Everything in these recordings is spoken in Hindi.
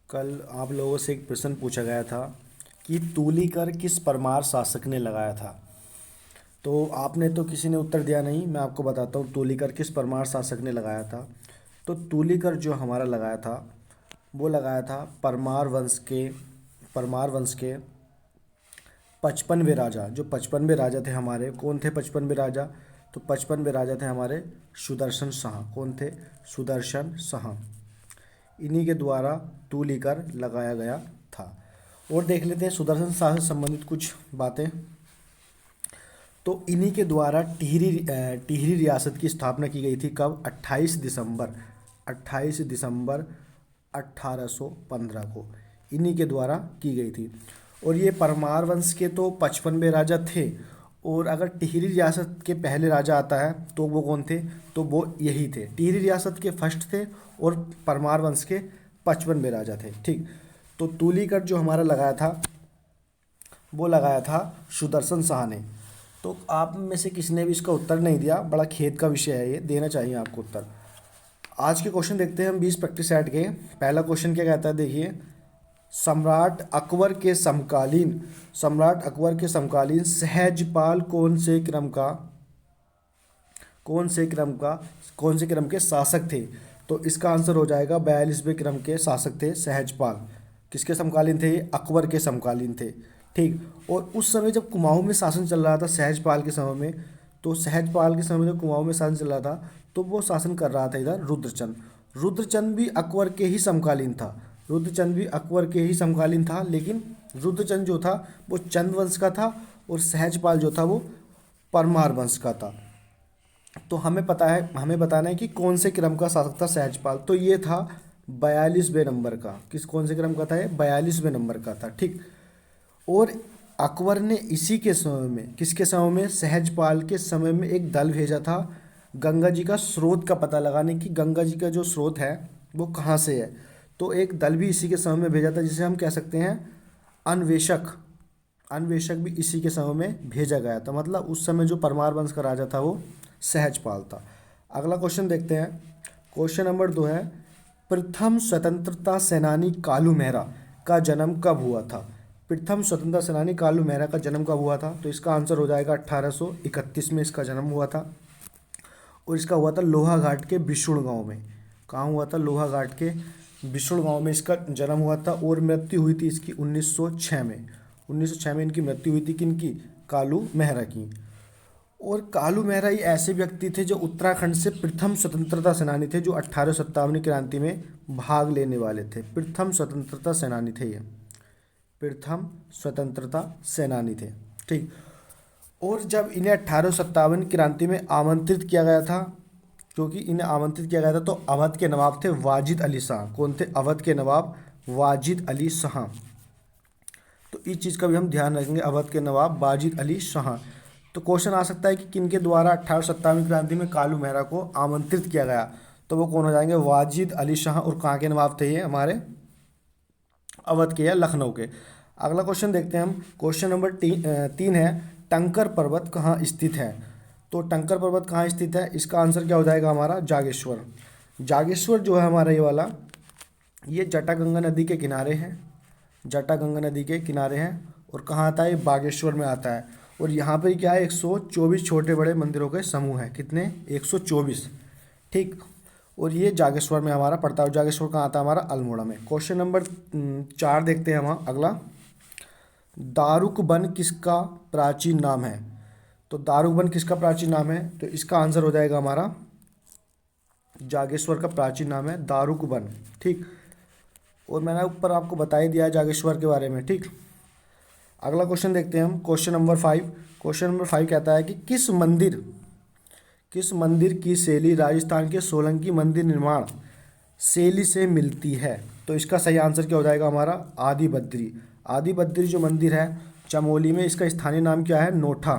कल आप लोगों से एक प्रश्न पूछा गया था कि तूली कर किस परमार शासक ने लगाया था। तो आपने तो किसी ने उत्तर दिया नहीं। मैं आपको बताता हूँ तूली कर किस परमार शासक ने लगाया था। तो तूली कर जो हमारा लगाया था वो लगाया था परमार वंश के 55वें राजा। जो 55वें राजा थे हमारे, कौन थे 55वें राजा? तो 55वें राजा थे हमारे सुदर्शन शाह। कौन थे? सुदर्शन शाह। इन्हीं के द्वारा तूली कर लगाया गया था। और देख लेते हैं सुदर्शन शाह से संबंधित कुछ बातें। तो इन्हीं के द्वारा टिहरी रियासत की स्थापना की गई थी। कब? 28 दिसंबर 1815 को इन्हीं के द्वारा की गई थी। और ये परमार वंश के तो 55वें राजा थे। और अगर टिहरी रियासत के पहले राजा आता है तो वो कौन थे? तो वो यही थे, टिहरी रियासत के फर्स्ट थे और परमार वंश के 55वें राजा थे। ठीक। तो तूलीगढ़ जो हमारा लगाया था वो लगाया था सुदर्शन शाह ने। तो आप में से किसी ने भी इसका उत्तर नहीं दिया। बड़ा खेद का विषय है, ये देना चाहिए आपको उत्तर। आज के क्वेश्चन देखते हैं हम 20 प्रैक्टिस सेट के। पहला क्वेश्चन क्या कहता है, देखिए। सम्राट अकबर के समकालीन सहजपाल कौन से क्रम का कौन से क्रम के शासक थे? तो इसका आंसर हो जाएगा 42वें क्रम के शासक थे सहजपाल। किसके समकालीन थे? ये अकबर के समकालीन थे। ठीक। और उस समय जब कुमाऊं में शासन चल रहा था सहजपाल के समय में, तो सहजपाल के समय में जब कुमाऊं में शासन चल रहा था तो वो शासन कर रहा था इधर रुद्रचंद। रुद्रचंद भी अकबर के ही समकालीन था। रुद्रचंद भी अकबर के ही समकालीन था, लेकिन रुद्रचंद जो था वो चंद वंश का था और सहजपाल जो था वो परमार वंश का था। तो हमें बताना है कि कौन से क्रम का शासक था सहजपाल। तो ये था 42वें नंबर का। कौन से क्रम का था ये? 42वें नंबर का था। ठीक। और अकबर ने इसी के समय में, किसके समय में? सहजपाल के समय में एक दल भेजा था गंगा जी का स्रोत का पता लगाने की। गंगा जी का जो स्रोत है वो कहाँ से है। तो एक दल भी इसी के समय में भेजा था, जिसे हम कह सकते हैं अन्वेषक। अन्वेषक भी इसी के समय में भेजा गया था। मतलब उस समय जो परमार वंश का राजा था वो सहजपाल था। अगला क्वेश्चन देखते हैं। क्वेश्चन नंबर 2 है, प्रथम स्वतंत्रता सेनानी कालू मेहरा का जन्म कब हुआ था? प्रथम स्वतंत्रता सेनानी कालू मेहरा का जन्म कब हुआ था? तो इसका आंसर हो जाएगा 1831 में इसका जन्म हुआ था। और इसका हुआ था लोहाघाट के बिशुण गांव में। कहाँ हुआ था? लोहाघाट के बिशुण गांव में इसका जन्म हुआ था। और मृत्यु हुई थी इसकी 1906 में। 1906 में इनकी मृत्यु हुई थी। किनकी? कालू मेहरा की। और कालू मेहरा ही ऐसे व्यक्ति थे जो उत्तराखंड से प्रथम स्वतंत्रता सेनानी थे, जो 1857 क्रांति में भाग लेने वाले थे। प्रथम स्वतंत्रता सेनानी थे ये। प्रथम स्वतंत्रता सेनानी थे। ठीक। और जब इन्हें 1857 क्रांति में आमंत्रित किया गया था, क्योंकि इन्हें आमंत्रित किया गया था, तो अवध के नवाब थे वाजिद अली शाह। कौन थे? अवध के नवाब वाजिद अली शाह। तो इस चीज़ का भी हम ध्यान रखेंगे, अवध के नवाब वाजिद अली शाह। तो क्वेश्चन आ सकता है कि किनके द्वारा 1857 क्रांति में कालू मेहरा को आमंत्रित किया गया? तो वो कौन हो जाएंगे? वाजिद अली शाह। और कहाँ के नवाब थे ये? हमारे अवध के या लखनऊ के। अगला क्वेश्चन देखते हैं हम। क्वेश्चन नंबर 3 है, टंकर पर्वत कहाँ स्थित है? तो टंकर पर्वत कहाँ स्थित है? इसका आंसर क्या हो जाएगा हमारा? जागेश्वर। जागेश्वर जो है हमारा ये वाला, ये जटागंगा नदी के किनारे है। जटागंगा नदी के किनारे हैं। और कहाँ आता है? ये बागेश्वर में आता है। और यहाँ पर क्या है? 124 छोटे बड़े मंदिरों के समूह हैं। कितने? 124। ठीक। और ये जागेश्वर में हमारा पड़ता है। और जागेश्वर कहाँ आता है? हमारा अल्मोड़ा में। क्वेश्चन नंबर 4 देखते हैं हम अगला। दारुक वन किसका प्राचीन नाम है? तो दारुक वन किसका प्राचीन नाम है? तो इसका आंसर हो जाएगा हमारा जागेश्वर का प्राचीन नाम है दारुक वन। ठीक। और मैंने ऊपर आपको बता ही दिया है जागेश्वर के बारे में। ठीक। अगला क्वेश्चन देखते हैं हम। Question number 5। क्वेश्चन नंबर 5 कहता है कि किस मंदिर की शैली राजस्थान के सोलंकी मंदिर निर्माण शैली से मिलती है? तो इसका सही आंसर क्या हो जाएगा हमारा? आदि बद्री। आदि बद्री जो मंदिर है चमोली में, इसका स्थानीय नाम क्या है? नोठा।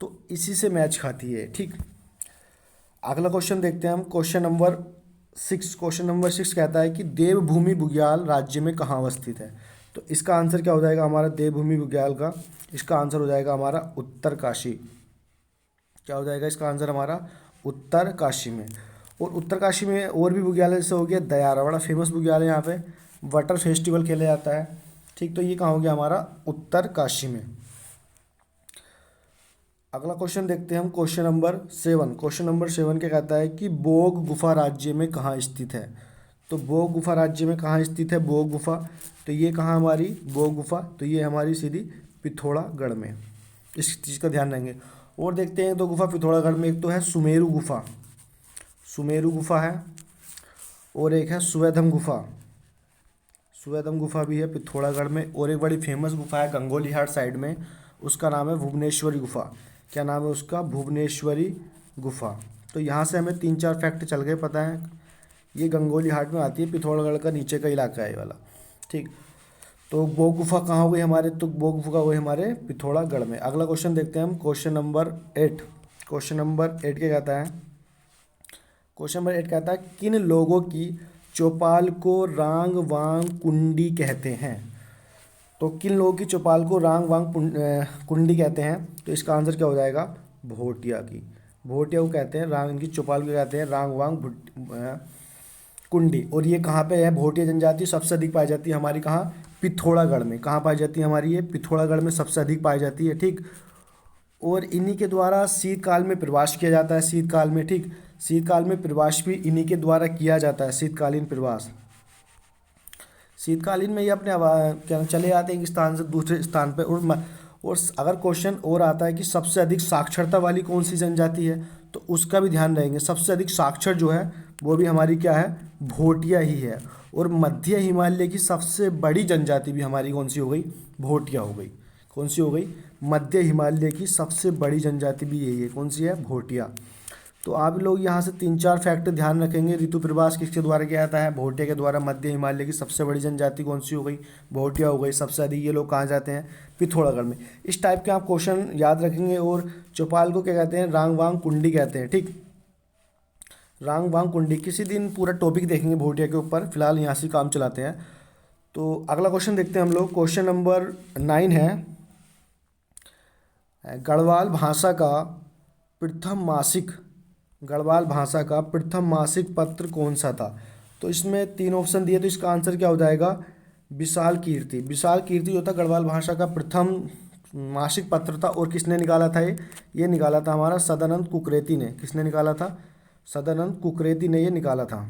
तो इसी से मैच खाती है। ठीक। अगला क्वेश्चन देखते हैं हम। क्वेश्चन नंबर 6 कहता है कि देवभूमि बुग्याल राज्य में कहाँ अवस्थित है? तो इसका आंसर क्या हो जाएगा हमारा देवभूमि बुग्याल का? इसका आंसर हो जाएगा हमारा उत्तरकाशी। क्या हो जाएगा इसका आंसर हमारा? उत्तरकाशी में। और उत्तरकाशी में और भी बुग्याल जैसे हो गया दयारा, बड़ा फेमस बुग्याल है यहाँ पे वाटर फेस्टिवल खेला जाता है। ठीक, तो ये कहाँ हो गया हमारा, उत्तरकाशी में। अगला क्वेश्चन देखते हैं हम, क्वेश्चन नंबर 7। क्वेश्चन नंबर 7 क्या कहता है कि बोग गुफा राज्य में कहाँ स्थित है। तो बोग गुफा राज्य में कहाँ स्थित है बोग गुफा, तो ये कहाँ हमारी बोग गुफा, तो ये हमारी सीधी पिथौरागढ़ में। इस चीज़ का ध्यान रखेंगे। और देखते हैं दो गुफा पिथौरागढ़ में, एक तो है सुमेरु गुफा, सुमेरु गुफा है, और एक है सुवेधम गुफा, सुवेधम गुफा भी है पिथौरागढ़ में। और एक बड़ी फेमस गुफा है गंगोली हाट साइड में, उसका नाम है भुवनेश्वरी गुफा। क्या नाम है उसका, भुवनेश्वरी गुफा। तो यहाँ से हमें 3-4 फैक्ट चल गए पता है। ये गंगोली हाट में आती है, पिथौरागढ़ का नीचे का इलाका है ये वाला। ठीक, तो बोग गुफा कहाँ हो गई हमारे, तो बोग गुफा हो गई हमारे पिथौरागढ़ में। अगला क्वेश्चन देखते हैं हम, क्वेश्चन नंबर 8। क्वेश्चन नंबर 8 क्या कहता है, क्वेश्चन नंबर 8 कहता है किन लोगों की चौपाल को रांग वांग कुंडी कहते हैं। तो किन लोगों की चौपाल को रांग वांग कुंडी कहते हैं, तो इसका आंसर क्या हो जाएगा, भोटिया की, भोटिया को कहते हैं रांग, इनकी चौपाल को कहते हैं रांग वांग कुंडी। और ये कहाँ पे है, भोटिया जनजाति सबसे अधिक पाई जाती है हमारी कहाँ, पिथौरागढ़ में। कहाँ पाई जाती है हमारी, ये पिथौरागढ़ में सबसे अधिक पाई जाती है। ठीक, और इन्हीं के द्वारा शीतकाल में प्रवास किया जाता है, शीतकाल में। ठीक, शीतकाल में प्रवास भी इन्हीं के द्वारा किया जाता है, शीतकालीन प्रवास। शीतकालीन में ये अपने क्या चले जाते हैं एक स्थान से दूसरे स्थान पर। और अगर क्वेश्चन और आता है कि सबसे अधिक साक्षरता वाली कौन सी जनजाति है, तो उसका भी ध्यान रहेंगे। सबसे अधिक साक्षर जो है वो भी हमारी क्या है, भोटिया ही है। और मध्य हिमालय की सबसे बड़ी जनजाति भी हमारी कौन सी हो गई, भोटिया हो गई। कौन सी हो गई, मध्य हिमालय की सबसे बड़ी जनजाति भी यही है, कौन सी है, भोटिया। तो आप लोग यहाँ से 3-4 फैक्ट ध्यान रखेंगे। ऋतु प्रवास किसके द्वारा किया जाता है, भोटिया के द्वारा। मध्य हिमालय की सबसे बड़ी जनजाति कौन सी हो गई, भोटिया हो गई। सबसे अधिक ये लोग कहाँ जाते हैं, पिथौरागढ़ में। इस टाइप के आप क्वेश्चन याद रखेंगे। और चौपाल को क्या कहते हैं, रांग वांग कुंडी कहते हैं। ठीक, रांग वांग कुंडी, किसी दिन पूरा टॉपिक देखेंगे भोटिया के ऊपर, फिलहाल यहाँ से काम चलाते हैं। तो अगला क्वेश्चन देखते हैं हम लोग, क्वेश्चन नंबर 9 है, गढ़वाल भाषा का प्रथम मासिक, गढ़वाल भाषा का प्रथम मासिक पत्र कौन सा था। तो इसमें 3 ऑप्शन दिए, तो इसका आंसर क्या हो जाएगा, विशाल कीर्ति। विशाल कीर्ति जो था गढ़वाल भाषा का प्रथम मासिक पत्र था। और किसने निकाला था ये निकाला था हमारा सदानंद कुकरेती ने। किसने निकाला था, सदानंद कुकरेती ने ये निकाला था।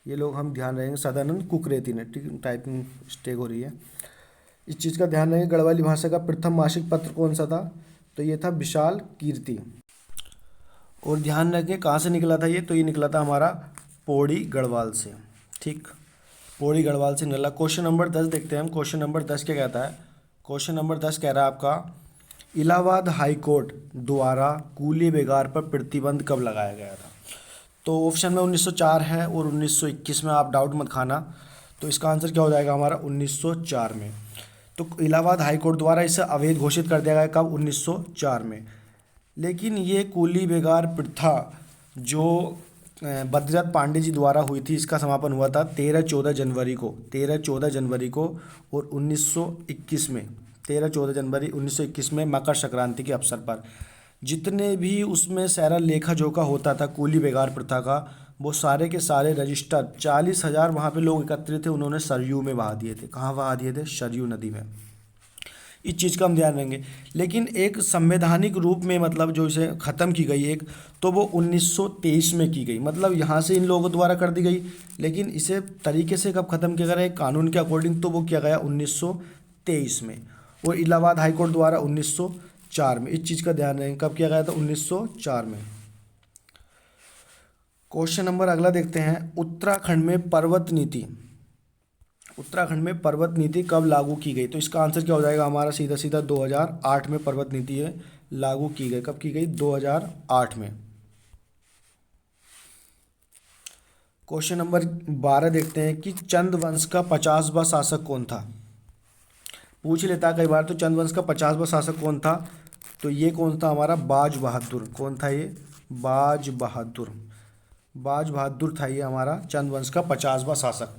ये लोग हम ध्यान रहेंगे, सदानंद कुकरेती ने। ठीक, टाइपिंग मिस्टेक हो रही है, इस चीज़ का ध्यान रहेंगे। गढ़वाली भाषा का प्रथम मासिक पत्र कौन सा था, तो ये था विशाल कीर्ति। और ध्यान रखें कहाँ से निकला था ये, तो ये निकला था हमारा पौड़ी गढ़वाल से। ठीक, पौड़ी गढ़वाल से निकला। क्वेश्चन नंबर 10 देखते हैं हम। क्वेश्चन नंबर 10 क्या कहता है, क्वेश्चन नंबर 10 कह रहा है आपका इलाहाबाद हाई कोर्ट द्वारा कूली बेगार पर प्रतिबंध कब लगाया गया था। तो ऑप्शन में 1904 है और 1921 में, आप डाउट मत खाना। तो इसका आंसर क्या हो जाएगा हमारा, 1904 में। तो इलाहाबाद हाई कोर्ट द्वारा इसे अवैध घोषित कर दिया गया कब, 1904 में। लेकिन ये कूली बेगार प्रथा जो बद्रीनाथ पांडे जी द्वारा हुई थी, इसका समापन हुआ था 13-14 जनवरी को, 13-14 जनवरी को। और 1921 में, 13-14 जनवरी 1921 में मकर संक्रांति के अवसर पर जितने भी उसमें सारा लेखा जोखा होता था कूली बेगार प्रथा का, वो सारे के सारे रजिस्टर 40,000 वहाँ पे लोग एकत्रित थे, उन्होंने सरयू में बहा दिए थे। कहाँ बहा दिए थे, सरयू नदी में। इस चीज़ का हम ध्यान देंगे। लेकिन एक संवैधानिक रूप में मतलब जो इसे ख़त्म की गई एक, तो वो 1923 में की गई। मतलब यहाँ से इन लोगों द्वारा कर दी गई, लेकिन इसे तरीके से कब ख़त्म किया गया, कानून के अकॉर्डिंग, तो वो किया गया 1923 में। और इलाहाबाद हाई कोर्ट द्वारा 1904 में। इस चीज़ का ध्यान रखें, कब किया गया था, 1904 में। क्वेश्चन नंबर अगला देखते हैं, उत्तराखंड में पर्वत नीति, उत्तराखंड में पर्वत नीति कब लागू की गई। तो इसका आंसर क्या हो जाएगा हमारा, सीधा सीधा 2008 में पर्वत नीति है लागू की गई। कब की गई, 2008 में। क्वेश्चन नंबर 12 देखते हैं कि चंद वंश का 50वां शासक कौन था। पूछ लेता है कई बार, तो चंद वंश का 50वां शासक कौन था। तो ये कौन था हमारा, बाज बहादुर। कौन था ये, बाज बहादुर। बाज बहादुर था ये हमारा चंद वंश का 50वां शासक।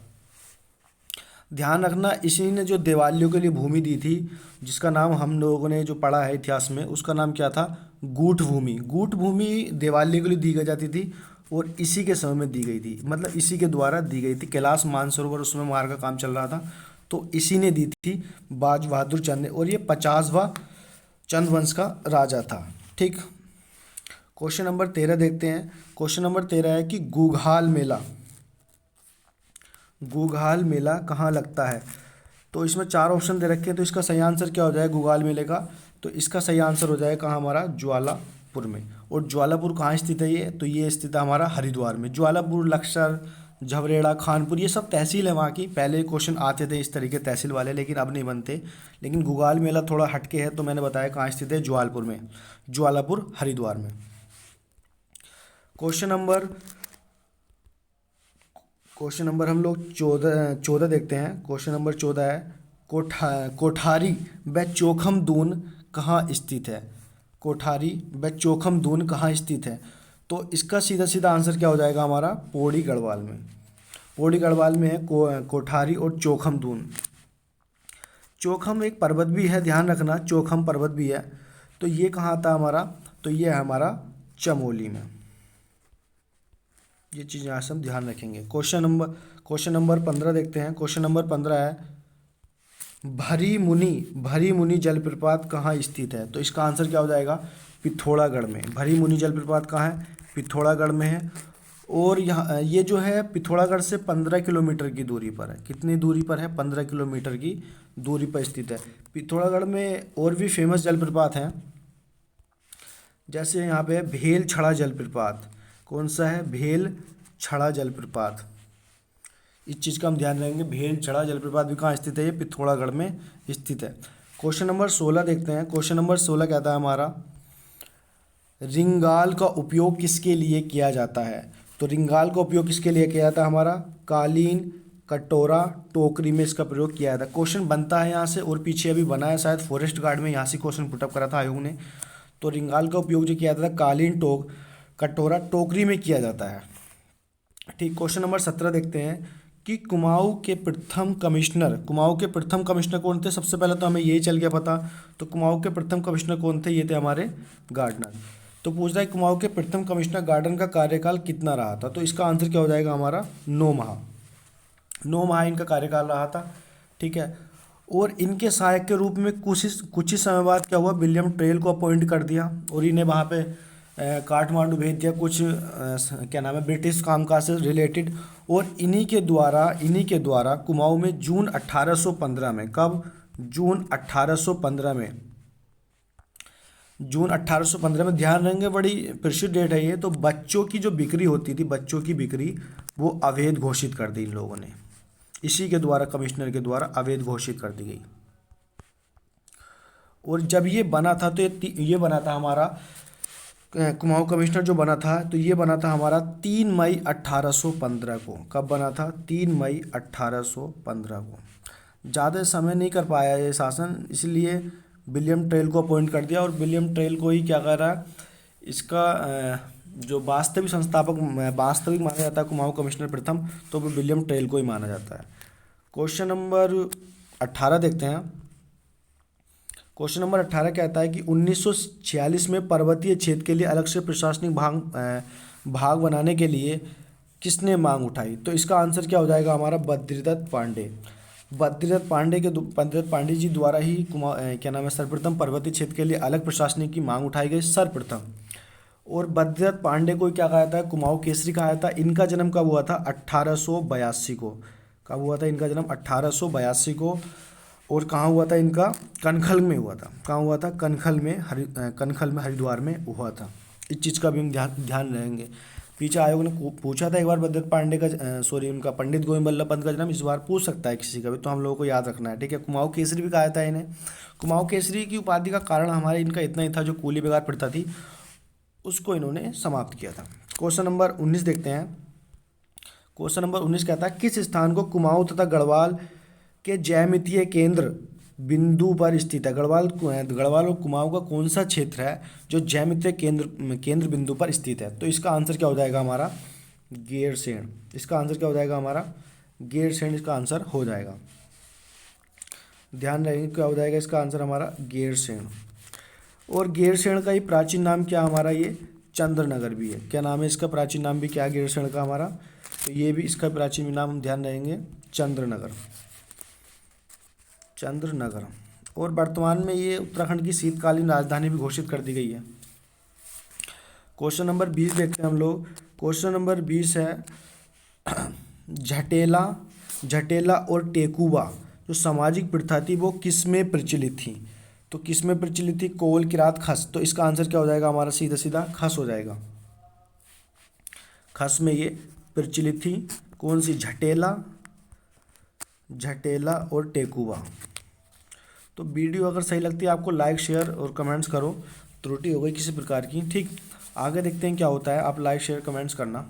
ध्यान रखना, इसी ने जो देवालियों के लिए भूमि दी थी, जिसका नाम हम लोगों ने जो पढ़ा है इतिहास में, उसका नाम क्या था, गूठ भूमि। गूठ भूमि देवालियों के लिए दी गई जाती थी। और इसी के समय में दी गई थी, मतलब इसी के द्वारा दी गई थी। कैलाश मानसरोवर उसमें मार्ग का काम चल रहा था, तो इसी ने दी थी, बाज बहादुर चंद ने। और ये 50वां चंद वंश का राजा था। ठीक, क्वेश्चन नंबर 13 देखते हैं। क्वेश्चन नंबर 13 है कि गुघाल मेला, गुघाल मेला कहाँ लगता है? तो इसमें 4 ऑप्शन दे रखे हैं, तो इसका सही आंसर क्या हो जाएगा गुघाल मेले का? तो इसका सही आंसर हो जाएगा कहाँ हमारा? ज्वालापुर में। और ज्वालापुर कहाँ स्थित है ये? तो ये स्थित है हमारा हरिद्वार में। ज्वालापुर, लक्सर, झबरेड़ा, खानपुर, ये सब तहसील है वहाँ की। पहले क्वेश्चन आते थे इस तरीके तहसील वाले, लेकिन अब नहीं बनते। लेकिन गुघाल मेला थोड़ा हटके है, तो मैंने बताया कहाँ स्थित है, ज्वालापुर में, ज्वालापुर हरिद्वार में। क्वेश्चन नंबर क्वेश्चन नंबर हम लोग 14 देखते हैं। क्वेश्चन नंबर 14 है कोठारी व चोखम दून कहाँ स्थित है? कोठारी व चोखम दून कहाँ स्थित है? तो इसका सीधा सीधा आंसर क्या हो जाएगा हमारा? पौड़ी गढ़वाल में। पौड़ी गढ़वाल में है कोठारी और चोखम दून। चोखम एक पर्वत भी है, ध्यान रखना, चोखम पर्वत भी है। तो ये कहाँ था हमारा? तो ये है हमारा चमोली में। ये चीज़ यहाँ से हम ध्यान रखेंगे। क्वेश्चन नंबर 15 देखते हैं। क्वेश्चन नंबर 15 है भरी मुनि जलप्रपात कहाँ स्थित है? तो इसका आंसर क्या हो जाएगा? पिथौरागढ़ में। भरी मुनि जलप्रपात कहाँ है? पिथौरागढ़ में है। और यहाँ ये जो है पिथौरागढ़ से 15 किलोमीटर की दूरी पर है। कितनी दूरी पर है? 15 किलोमीटर की दूरी पर स्थित है। पिथौरागढ़ में और भी फेमस जलप्रपात हैं, जैसे यहाँ पे भेल छड़ा जलप्रपात। कौन सा है? भेल छड़ा जलप्रपात। इस चीज़ का हम ध्यान रखेंगे। भेल छड़ा जलप्रपात भी कहाँ स्थित है? ये पिथौरागढ़ में स्थित है। क्वेश्चन नंबर 16 देखते हैं। क्वेश्चन नंबर 16 कहता है हमारा रिंगाल का उपयोग किसके लिए किया जाता है? तो रिंगाल का उपयोग किसके लिए किया जाता है हमारा? कालीन, कटोरा, टोकरी में इसका प्रयोग किया जाता है। क्वेश्चन बनता है यहाँ से, और पीछे अभी बना है शायद फॉरेस्ट गार्ड में, यहाँ से क्वेश्चन पुटअप करा था आयोग ने। तो रिंगाल का उपयोग जो किया जाता है कालीन, कटोरा, टोकरी में किया जाता है। ठीक, क्वेश्चन नंबर 17 देखते हैं कि कुमाऊं के प्रथम कमिश्नर कौन थे? सबसे पहले तो हमें यही चल गया पता। तो कुमाऊं के प्रथम कमिश्नर कौन थे? ये थे हमारे गार्डनर। तो पूछ रहा है कुमाऊं के प्रथम कमिश्नर गार्डन का कार्यकाल कितना रहा था? तो इसका आंसर क्या हो जाएगा हमारा? 9 माह। 9 माह इनका कार्यकाल रहा था। ठीक है, और इनके सहायक के रूप में कुछ ही समय बाद क्या हुआ? विलियम टेल को अपॉइंट कर दिया, और इन्हें वहाँ पे काठमांडू भेज दिया, कुछ क्या नाम है, ब्रिटिश कामकाज से रिलेटेड। और इन्हीं के द्वारा कुमाऊं में जून 1815 में, कब? जून 1815 में, जून 1815 में, ध्यान रखेंगे, बड़ी प्रसिद्ध डेट है ये। तो बच्चों की जो बिक्री होती थी, बच्चों की बिक्री, वो अवैध घोषित कर दी इन लोगों ने। इसी के द्वारा, कमिश्नर के द्वारा अवैध घोषित कर दी गई। और जब ये बना था, तो ये बना था हमारा कुमाऊं कमिश्नर जो बना था, तो ये बना था हमारा 3 मई 1815 को। कब बना था? 3 मई 1815 को। ज़्यादा समय नहीं कर पाया ये शासन, इसलिए विलियम टेल को अपॉइंट कर दिया। और विलियम टेल को ही क्या कर रहा है, इसका जो वास्तविक माना जाता है कुमाऊं कमिश्नर प्रथम, तो वो विलियम टेल को ही माना जाता है। क्वेश्चन नंबर 18 देखते हैं। क्वेश्चन नंबर 18 कहता है कि 1946 में पर्वतीय क्षेत्र के लिए अलग से प्रशासनिक भाग बनाने के लिए किसने मांग उठाई? तो इसका आंसर क्या हो जाएगा हमारा? बद्रीदत्त पांडे। बद्रीदत्त पांडे जी द्वारा ही क्या नाम है, सर्वप्रथम पर्वतीय क्षेत्र के लिए अलग प्रशासनिक की मांग उठाई गई, सर्वप्रथम। और बद्रीदत्त पांडे को क्या कहा जाता है? कुमाऊं केसरी कहा जाता है। इनका जन्म कब हुआ था? 1882 को। कब हुआ था इनका जन्म? 1882 को। और कहाँ हुआ था इनका? कनखल में हुआ था। कहाँ हुआ था? कनखल में हरिद्वार में हुआ था। इस चीज़ का भी हम ध्यान रहेंगे। पीछे आयोग ने पूछा था एक बार बद्रीदत्त पांडे का, उनका पंडित गोविंद बल्लभ पंत का जन्म, इस बार पूछ सकता है किसी का भी, तो हम लोगों को याद रखना है। ठीक है, कुमाऊं केसरी भी कहा था इन्हें। कुमाऊं केसरी की उपाधि का कारण हमारे इनका इतना ही था, जो कूली बेगार प्रथा थी उसको इन्होंने समाप्त किया था। क्वेश्चन नंबर 19 देखते हैं। क्वेश्चन नंबर 19 कहता है किस स्थान को कुमाऊं तथा गढ़वाल के ज्यामितीय केंद्र बिंदु पर स्थित है? गढ़वाल और कुमाऊं का कौन सा क्षेत्र है जो ज्यामितीय केंद्र बिंदु पर स्थित है? तो इसका आंसर क्या हो जाएगा हमारा? गैरसैंण। इसका आंसर क्या हो जाएगा हमारा? गैरसैंण इसका आंसर हो जाएगा। ध्यान रखेंगे क्या हो जाएगा इसका आंसर हमारा? गैरसैंण। और गैरसैंण का ही प्राचीन नाम क्या हमारा? ये चंद्रनगर भी है। क्या नाम है इसका? प्राचीन नाम भी क्या है गिरिशरण का हमारा? तो ये भी इसका प्राचीन नाम हम ध्यान रहेंगे, चंद्रनगर, चंद्रनगर। और वर्तमान में ये उत्तराखंड की शीतकालीन राजधानी भी घोषित कर दी गई है। क्वेश्चन नंबर 20 देखते हैं हम लोग। क्वेश्चन नंबर 20 है झटेला, झटेला और टेकुबा जो सामाजिक प्रथा थी वो किस में प्रचलित थी? तो किस में प्रचलित थी? कोल, किरात, खस। तो इसका आंसर क्या हो जाएगा हमारा? सीधा सीधा खस हो जाएगा। खस में ये प्रचलित थी। कौन सी? झटेला, झटेला और टेकुबा। तो वीडियो अगर सही लगती है आपको लाइक शेयर और कमेंट्स करो। त्रुटि हो गई किसी प्रकार की, ठीक। आगे देखते हैं क्या होता है, आप लाइक शेयर कमेंट्स करना।